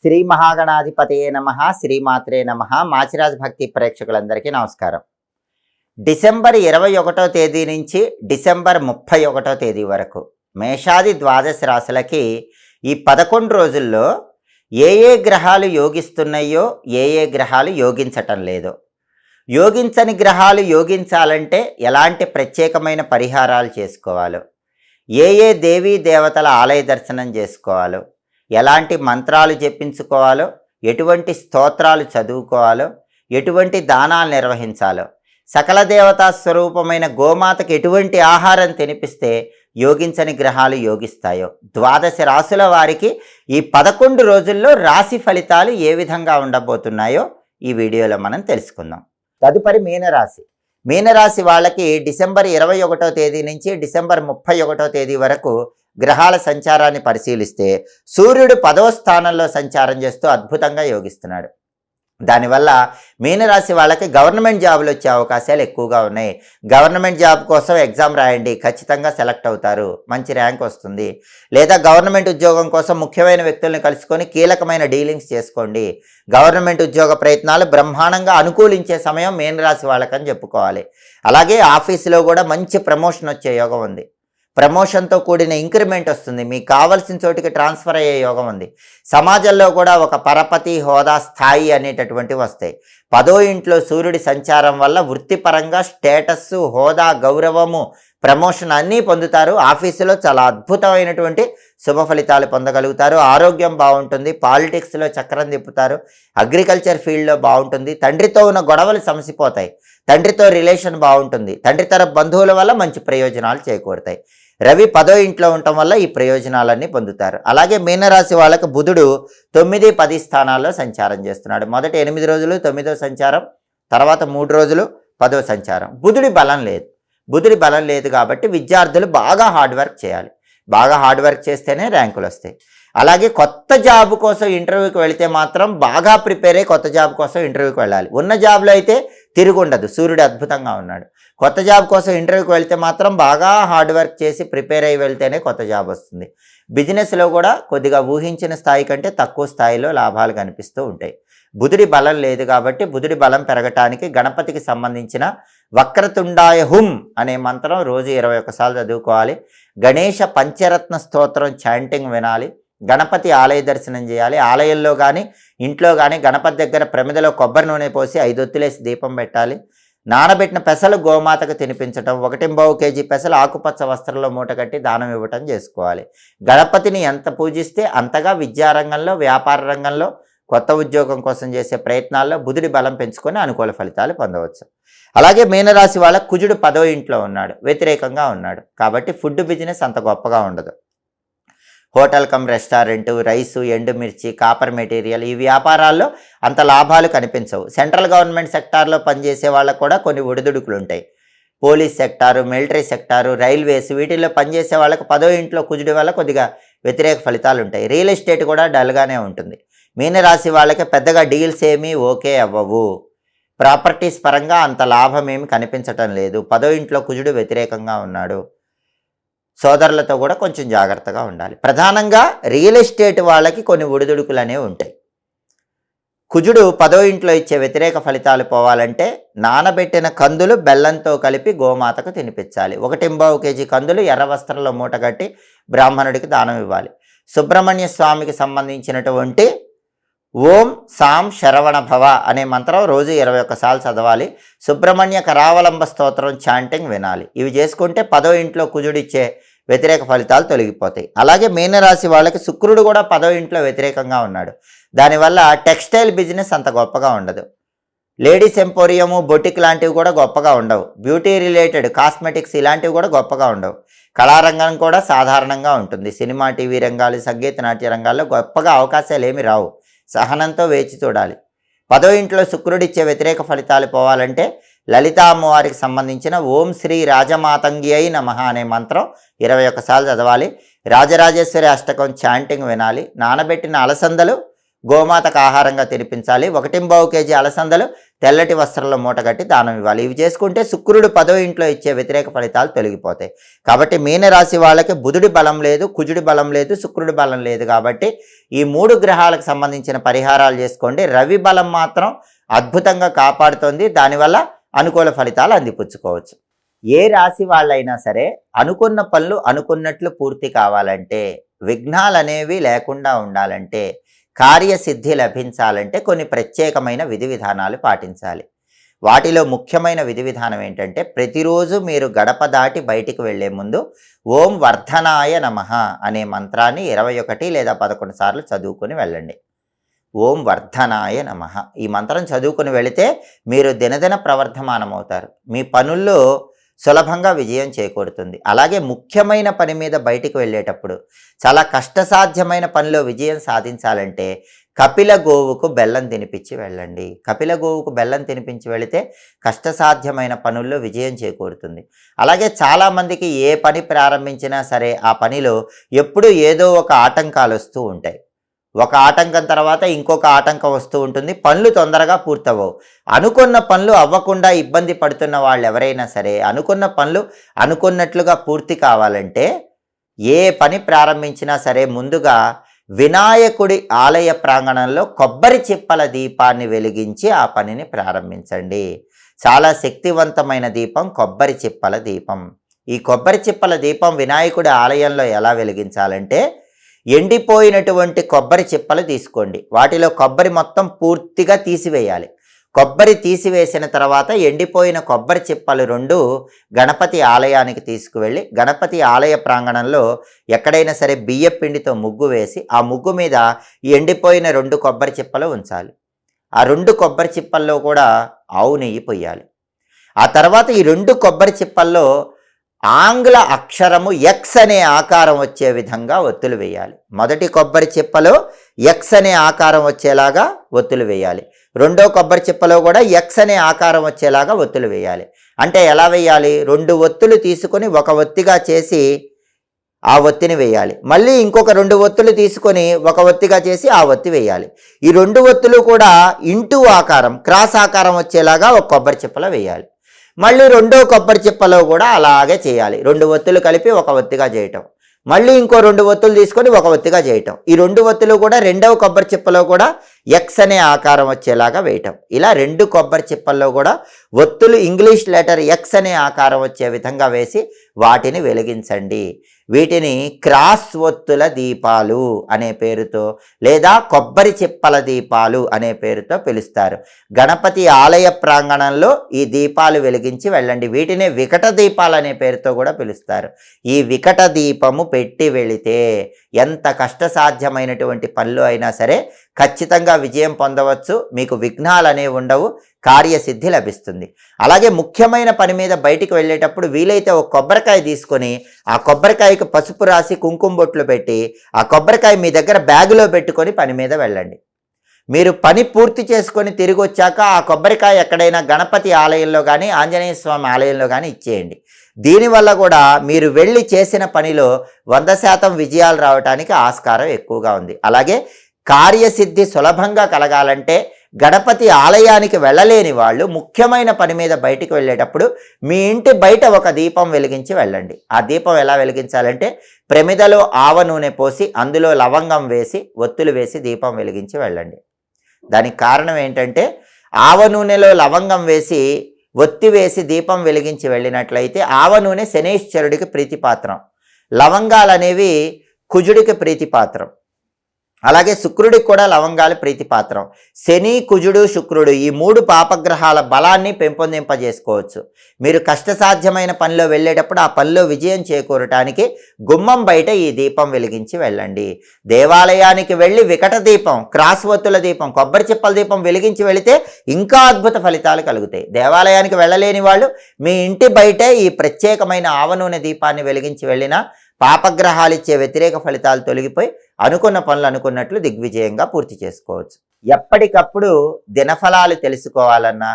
శ్రీ మహాగణాధిపతయే నమః, శ్రీమాత్రే నమః. మాచిరాజ్ భక్తి ప్రేక్షకులందరికీ నమస్కారం. డిసెంబర్ 21వ తేదీ నుంచి డిసెంబర్ 31వ తేదీ వరకు మేషాది ద్వాదశ రాశులకి ఈ 11 రోజుల్లో ఏ గ్రహాలు యోగిస్తున్నాయో, ఏ గ్రహాలు యోగించటం లేదో, యోగించని గ్రహాలు యోగించాలంటే ఎలాంటి ప్రత్యేకమైన పరిహారాలు చేసుకోవాలో, ఏ దేవీ దేవతల ఆలయ దర్శనం చేసుకోవాలో, ఎలాంటి మంత్రాలు జపించుకోవాలో, ఎటువంటి స్తోత్రాలు చదువుకోవాలో, ఎటువంటి దానాలు నిర్వహించాలో, సకల దేవతా స్వరూపమైన గోమాతకు ఎటువంటి ఆహారం తినిపిస్తే యోగించని గ్రహాలు యోగిస్తాయో, ద్వాదశ రాశుల వారికి ఈ 11 రోజుల్లో రాశి ఫలితాలు ఏ విధంగా ఉండబోతున్నాయో ఈ వీడియోలో మనం తెలుసుకుందాం. తదుపరి మీనరాశి. మీనరాశి వాళ్ళకి డిసెంబర్ 21వ తేదీ నుంచి డిసెంబర్ 31వ తేదీ వరకు గ్రహాల సంచారాన్ని పరిశీలిస్తే సూర్యుడు 10వ స్థానంలో సంచారం చేస్తూ అద్భుతంగా యోగిస్తున్నాడు. దానివల్ల మీనరాశి వాళ్ళకి గవర్నమెంట్ జాబులు వచ్చే అవకాశాలు ఎక్కువగా ఉన్నాయి. గవర్నమెంట్ జాబ్ కోసం ఎగ్జామ్ రాయండి, ఖచ్చితంగా సెలెక్ట్ అవుతారు, మంచి ర్యాంక్ వస్తుంది. లేదా గవర్నమెంట్ ఉద్యోగం కోసం ముఖ్యమైన వ్యక్తుల్ని కలుసుకొని కీలకమైన డీలింగ్స్ చేసుకోండి. గవర్నమెంట్ ఉద్యోగ ప్రయత్నాలు బ్రహ్మాండంగా అనుకూలించే సమయం మీనరాశి వాళ్ళకని చెప్పుకోవాలి. అలాగే ఆఫీసులో కూడా మంచి ప్రమోషన్ వచ్చే యోగం ఉంది. ప్రమోషన్తో కూడిన ఇంక్రిమెంట్ వస్తుంది. మీకు కావాల్సిన చోటికి ట్రాన్స్ఫర్ అయ్యే యోగం ఉంది. సమాజంలో కూడా ఒక పరపతి, హోదా, స్థాయి అనేటటువంటివి వస్తాయి. 10వ ఇంట్లో సూర్యుడి సంచారం వల్ల వృత్తిపరంగా స్టేటస్సు, హోదా, గౌరవము, ప్రమోషన్ అన్నీ పొందుతారు. ఆఫీసులో చాలా అద్భుతమైనటువంటి శుభ ఫలితాలు పొందగలుగుతారు. ఆరోగ్యం బాగుంటుంది. పాలిటిక్స్లో చక్రం తిప్పుతారు. అగ్రికల్చర్ ఫీల్డ్లో బాగుంటుంది. తండ్రితో ఉన్న గొడవలు సమసిపోతాయి. తండ్రితో రిలేషన్ బాగుంటుంది. తండ్రి తరపు బంధువుల వల్ల మంచి ప్రయోజనాలు చేకూరుతాయి. రవి 10వ ఇంట్లో ఉండటం వల్ల ఈ ప్రయోజనాలన్నీ పొందుతారు. అలాగే మీనరాశి వాళ్ళకు బుధుడు 9, 10 స్థానాల్లో సంచారం చేస్తున్నాడు. మొదటి 8 రోజులు 9వ సంచారం, తర్వాత 3 రోజులు 10వ సంచారం. బుధుడి బలం లేదు కాబట్టి విద్యార్థులు బాగా హార్డ్ వర్క్ చేయాలి. బాగా హార్డ్ వర్క్ చేస్తేనే ర్యాంకులు వస్తాయి. అలాగే కొత్త జాబ్ కోసం ఇంటర్వ్యూకి వెళితే మాత్రం బాగా ప్రిపేర్ అయ్యి కొత్త జాబ్ కోసం ఇంటర్వ్యూకి వెళ్ళాలి. ఉన్న జాబ్లో అయితే తిరుగుండదు, సూర్యుడు అద్భుతంగా ఉన్నాడు. కొత్త జాబ్ కోసం ఇంటర్వ్యూకి వెళ్తే మాత్రం బాగా హార్డ్ వర్క్ చేసి ప్రిపేర్ అయ్యి వెళ్తేనే కొత్త జాబ్ వస్తుంది. బిజినెస్లో కూడా కొద్దిగా ఊహించిన స్థాయి కంటే తక్కువ స్థాయిలో లాభాలు కనిపిస్తూ ఉంటాయి. బుధుడి బలం లేదు కాబట్టి బుధుడి బలం పెరగటానికి గణపతికి సంబంధించిన వక్రతుండాయ హుం అనే మంత్రం రోజు 21 సార్లు చదువుకోవాలి. గణేష పంచరత్న స్తోత్రం చాంటింగ్ వినాలి. గణపతి ఆలయ దర్శనం చేయాలి. ఆలయంలో కానీ ఇంట్లో కానీ గణపతి దగ్గర ప్రమిదలో కొబ్బరి నూనె పోసి 5 ఒత్తులేసి దీపం పెట్టాలి. నానబెట్టిన పెసలు గోమాతకు తినిపించటం, 1.25 కేజీ పెసలు ఆకుపచ్చ వస్త్రంలో మూట కట్టి దానం ఇవ్వటం చేసుకోవాలి. గణపతిని ఎంత పూజిస్తే అంతగా విద్యారంగంలో, వ్యాపార రంగంలో, కొత్త ఉద్యోగం కోసం చేసే ప్రయత్నాల్లో బుధుడి బలం పెంచుకొని అనుకూల ఫలితాలు పొందవచ్చు. అలాగే మీనరాశి వాళ్ళ కుజుడు 10వ ఇంట్లో ఉన్నాడు, వ్యతిరేకంగా ఉన్నాడు కాబట్టి ఫుడ్ బిజినెస్ అంత గొప్పగా ఉండదు. హోటల్ కమ్ రెస్టారెంటు, రైసు, ఎండుమిర్చి, కాపర్ మెటీరియల్ ఈ వ్యాపారాల్లో అంత లాభాలు కనిపించవు. సెంట్రల్ గవర్నమెంట్ సెక్టార్లో పనిచేసే వాళ్ళకు కూడా కొన్ని ఒడిదుడుకులు ఉంటాయి. Police sector, military sector, railways వీటిల్లో పనిచేసే వాళ్ళకు 10వ ఇంట్లో కుజుడి వల్ల కొద్దిగా వ్యతిరేక ఫలితాలు ఉంటాయి. రియల్ ఎస్టేట్ కూడా డల్గానే ఉంటుంది. మీనరాశి వాళ్ళకి పెద్దగా డీల్స్ ఏమీ ఓకే అవ్వవు. ప్రాపర్టీస్ పరంగా అంత లాభం ఏమి కనిపించటం లేదు. 10వ ఇంట్లో కుజుడు వ్యతిరేకంగా ఉన్నాడు. సోదరులతో కూడా కొంచెం జాగ్రత్తగా ఉండాలి. ప్రధానంగా రియల్ ఎస్టేట్ వాళ్ళకి కొన్ని ఒడిదుడుకులు అనేవి ఉంటాయి. కుజుడు 10వ ఇంట్లో ఇచ్చే వ్యతిరేక ఫలితాలు పోవాలంటే నానబెట్టిన కందులు బెల్లంతో కలిపి గోమాతకు తినిపించాలి. 1.25 కేజీ కందులు ఎర్ర వస్త్రంలో మూటగట్టి బ్రాహ్మణుడికి దానం ఇవ్వాలి. సుబ్రహ్మణ్య స్వామికి సంబంధించినటువంటి ఓం సాం శరవణ భవ అనే మంత్రం రోజు 21 సార్లు చదవాలి. సుబ్రహ్మణ్య కరావలంబ స్తోత్రం చాంటింగ్ వినాలి. ఇవి చేసుకుంటే 10వ ఇంట్లో కుజుడిచ్చే వ్యతిరేక ఫలితాలు తొలగిపోతాయి. అలాగే మీనరాశి వాళ్ళకి శుక్రుడు కూడా 10వ ఇంట్లో వ్యతిరేకంగా ఉన్నాడు. దానివల్ల టెక్స్టైల్ బిజినెస్ అంత గొప్పగా ఉండదు. లేడీస్ ఎంపోరియము, బొటిక్ లాంటివి కూడా గొప్పగా ఉండవు. బ్యూటీ రిలేటెడ్ కాస్మెటిక్స్ ఇలాంటివి కూడా గొప్పగా ఉండవు. కళారంగం కూడా సాధారణంగా ఉంటుంది. సినిమా, టీవీ రంగాలు, సంగీత నాట్య రంగాల్లో గొప్పగా అవకాశాలు ఏమి రావు. సహనంతో వేచి చూడాలి. 10వ ఇంట్లో శుక్రుడిచ్చే వ్యతిరేక ఫలితాలు పోవాలంటే లలితా అమ్మవారికి సంబంధించిన ఓం శ్రీ రాజమాతంగ్యై నమః అనే మంత్రం 21 సార్లు చదవాలి. రాజరాజేశ్వరి అష్టకం చాంటింగ్ వినాలి. నానబెట్టిన అలసందలు గోమాతకు ఆహారంగా తినిపించాలి. 1.25 కేజీ అలసందలు తెల్లటి వస్త్రంలో మూటగట్టి దానం ఇవ్వాలి. ఇవి చేసుకుంటే శుక్రుడు 10వ ఇంట్లో ఇచ్చే వ్యతిరేక ఫలితాలు తొలగిపోతాయి. కాబట్టి మీనరాశి వాళ్ళకి బుధుడి బలం లేదు, కుజుడి బలం లేదు, శుక్రుడి బలం లేదు. కాబట్టి ఈ 3 గ్రహాలకు సంబంధించిన పరిహారాలు చేసుకోండి. రవి బలం మాత్రం అద్భుతంగా కాపాడుతుంది. దానివల్ల అనుకూల ఫలితాలు అందిపుచ్చుకోవచ్చు. ఏ రాశి వాళ్ళైనా సరే అనుకున్న పనులు అనుకున్నట్లు పూర్తి కావాలంటే, విఘ్నాలు అనేవి లేకుండా ఉండాలంటే, కార్యసిద్ధి లభించాలంటే కొన్ని ప్రత్యేకమైన విధి విధానాలు పాటించాలి. వాటిలో ముఖ్యమైన విధి విధానం ఏంటంటే, ప్రతిరోజు మీరు గడప దాటి బయటికి వెళ్లే ముందు ఓం వర్ధనాయ నమః అనే మంత్రాన్ని 21 లేదా 11 సార్లు చదువుకొని వెళ్ళండి. ఓం వర్ధనాయ నమః ఈ మంత్రం చదువుకుని వెళితే మీరు దినదిన ప్రవర్ధమానమవుతారు. మీ పనుల్లో సులభంగా విజయం చేకూరుతుంది. అలాగే ముఖ్యమైన పని మీద బయటికి వెళ్ళేటప్పుడు, చాలా కష్టసాధ్యమైన పనిలో విజయం సాధించాలంటే కపిల గోవుకు బెల్లం తినిపించి వెళ్ళండి. కపిల గోవుకు బెల్లం తినిపించి వెళితే కష్టసాధ్యమైన పనుల్లో విజయం చేకూరుతుంది. అలాగే చాలామందికి ఏ పని ప్రారంభించినా సరే ఆ పనిలో ఎప్పుడూ ఏదో ఒక ఆటంకాలు వస్తూ ఉంటాయి. ఒక ఆటంకం తర్వాత ఇంకొక ఆటంకం వస్తూ ఉంటుంది. పనులు తొందరగా పూర్తవవు. అనుకున్న పనులు అవ్వకుండా ఇబ్బంది పడుతున్న వాళ్ళు ఎవరైనా సరే, అనుకున్న పనులు అనుకున్నట్లుగా పూర్తి కావాలంటే ఏ పని ప్రారంభించినా సరే ముందుగా వినాయకుడి ఆలయ ప్రాంగణంలో కొబ్బరి చిప్పల దీపాన్ని వెలిగించి ఆ పనిని ప్రారంభించండి. చాలా శక్తివంతమైన దీపం కొబ్బరి చిప్పల దీపం. ఈ కొబ్బరి చిప్పల దీపం వినాయకుడి ఆలయంలో ఎలా వెలిగించాలంటే, ఎండిపోయినటువంటి కొబ్బరి చిప్పలు తీసుకోండి. వాటిలో కొబ్బరి మొత్తం పూర్తిగా తీసివేయాలి. కొబ్బరి తీసివేసిన తర్వాత ఎండిపోయిన కొబ్బరి చిప్పలు 2 గణపతి ఆలయానికి తీసుకువెళ్ళి, గణపతి ఆలయ ప్రాంగణంలో ఎక్కడైనా సరే బియ్య పిండితో ముగ్గు వేసి ఆ ముగ్గు మీద ఈ ఎండిపోయిన 2 కొబ్బరి చిప్పలు ఉంచాలి. ఆ 2 కొబ్బరి చిప్పల్లో కూడా ఆవు నెయ్యి పొయ్యాలి. ఆ తర్వాత ఈ 2 కొబ్బరి చిప్పల్లో ఆంగ్ల అక్షరము ఎక్స్ అనే ఆకారం వచ్చే విధంగా ఒత్తులు వేయాలి. మొదటి కొబ్బరి చిప్పలో ఎక్స్ అనే ఆకారం వచ్చేలాగా ఒత్తులు వేయాలి. రెండో కొబ్బరి చిప్పలో కూడా ఎక్స్ అనే ఆకారం వచ్చేలాగా ఒత్తులు వేయాలి. అంటే ఎలా వేయాలి? 2 ఒత్తులు తీసుకొని ఒక ఒత్తిగా చేసి ఆ ఒత్తిని వేయాలి. మళ్ళీ ఇంకొక 2 ఒత్తులు తీసుకొని ఒక ఒత్తిగా చేసి ఆ ఒత్తి వేయాలి. ఈ 2 ఒత్తులు కూడా ఇంటూ ఆకారం, క్రాస్ ఆకారం వచ్చేలాగా ఒక కొబ్బరి చిప్పలో వేయాలి. మళ్ళీ రెండో కొబ్బరి చిప్పలో కూడా అలాగే చేయాలి. 2 ఒత్తులు కలిపి ఒక ఒత్తిగా చేయటం, మళ్ళీ ఇంకో 2 ఒత్తులు తీసుకొని ఒక ఒత్తిగా చేయటం. ఈ 2 ఒత్తులు కూడా రెండవ కొబ్బరి చిప్పలో కూడా ఎక్స్ అనే ఆకారం వచ్చేలాగా వేయటం. ఇలా 2 కొబ్బరి చిప్పల్లో కూడా ఒత్తులు ఇంగ్లీష్ లెటర్ ఎక్స్ అనే ఆకారం వచ్చే విధంగా వేసి వాటిని వెలిగించండి. వీటిని క్రాస్ ఒత్తుల దీపాలు అనే పేరుతో లేదా కొబ్బరి చిప్పల దీపాలు అనే పేరుతో పిలుస్తారు. గణపతి ఆలయ ప్రాంగణంలో ఈ దీపాలు వెలిగించి వెళ్ళండి. వీటిని వికట దీపాలు అనే పేరుతో కూడా పిలుస్తారు. ఈ వికట దీపము పెట్టి వెళితే ఎంత కష్టసాధ్యమైనటువంటి పనులు అయినా సరే ఖచ్చితంగా విజయం పొందవచ్చు. మీకు విఘ్నాలు అనేవి ఉండవు, కార్యసిద్ధి లభిస్తుంది. అలాగే ముఖ్యమైన పని మీద బయటికి వెళ్ళేటప్పుడు వీలైతే ఒక కొబ్బరికాయ తీసుకొని ఆ కొబ్బరికాయకు పసుపు రాసి కుంకుమ బొట్లు పెట్టి ఆ కొబ్బరికాయ మీ దగ్గర బ్యాగులో పెట్టుకొని పని మీద వెళ్ళండి. మీరు పని పూర్తి చేసుకొని తిరిగి వచ్చాక ఆ కొబ్బరికాయ ఎక్కడైనా గణపతి ఆలయంలో కానీ ఆంజనేయ స్వామి ఆలయంలో కానీ ఇచ్చేయండి. దీనివల్ల కూడా మీరు వెళ్ళి చేసిన పనిలో 100% విజయాలు రావడానికి ఆస్కారం ఎక్కువగా ఉంది. అలాగే కార్యసిద్ధి సులభంగా కలగాలంటే గణపతి ఆలయానికి వెళ్ళలేని వాళ్ళు ముఖ్యమైన పని మీద బయటికి వెళ్ళేటప్పుడు మీ ఇంటి బయట ఒక దీపం వెలిగించి వెళ్ళండి. ఆ దీపం ఎలా వెలిగించాలంటే ప్రమిదలో ఆవ నూనె పోసి అందులో లవంగం వేసి ఒత్తులు వేసి దీపం వెలిగించి వెళ్ళండి. దానికి కారణం ఏంటంటే ఆవ నూనెలో లవంగం వేసి ఒత్తి వేసి దీపం వెలిగించి వెళ్ళినట్లయితే ఆవ నూనె శనైశ్వరుడికి ప్రీతిపాత్రం, లవంగాలు అనేవి కుజుడికి ప్రీతిపాత్రం, అలాగే శుక్రుడికి కూడా లవంగాలు ప్రీతిపాత్రం. శని, కుజుడు, శుక్రుడు ఈ 3 పాపగ్రహాల బలాన్ని పెంపొందింపజేసుకోవచ్చు. మీరు కష్టసాధ్యమైన పనిలో వెళ్ళేటప్పుడు ఆ పనిలో విజయం చేకూరటానికి గుమ్మం బయట ఈ దీపం వెలిగించి వెళ్ళండి. దేవాలయానికి వెళ్ళి వికట దీపం, క్రాస్ ఒత్తుల దీపం, కొబ్బరి చిప్పల దీపం వెలిగించి వెళితే ఇంకా అద్భుత ఫలితాలు కలుగుతాయి. దేవాలయానికి వెళ్ళలేని వాళ్ళు మీ ఇంటి బయటే ఈ ప్రత్యేకమైన ఆవ నూనె దీపాన్ని వెలిగించి వెళ్ళినా పాపగ్రహాలు ఇచ్చే వ్యతిరేక ఫలితాలు తొలగిపోయి అనుకున్న పనులు అనుకున్నట్లు దిగ్విజయంగా పూర్తి చేసుకోవచ్చు. ఎప్పటికప్పుడు దినఫలాలు తెలుసుకోవాలన్నా,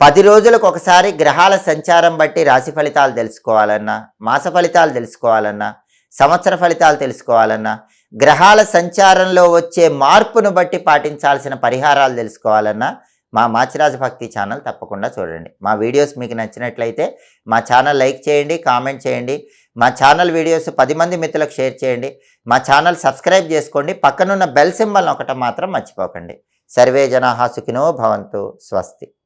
10 రోజులకు ఒకసారి గ్రహాల సంచారం బట్టి రాశి ఫలితాలు తెలుసుకోవాలన్నా, మాస ఫలితాలు తెలుసుకోవాలన్నా, సంవత్సర ఫలితాలు తెలుసుకోవాలన్నా, గ్రహాల సంచారంలో వచ్చే మార్పును బట్టి పాటించాల్సిన పరిహారాలు తెలుసుకోవాలన్నా మా మాచిరాజ్ భక్తి ఛానల్ తప్పకుండా చూడండి. మా వీడియోస్ మీకు నచ్చినట్లయితే మా ఛానల్ లైక్ చేయండి, కామెంట్ చేయండి. మా ఛానల్ వీడియోస్ 10 మంది మిత్రులకు షేర్ చేయండి. మా ఛానల్ సబ్స్క్రైబ్ చేసుకోండి. పక్కనున్న బెల్ సింబల్ ఒకటి మాత్రం మర్చిపోకండి. సర్వే జనాః సుఖినో భవంతు. స్వస్తి.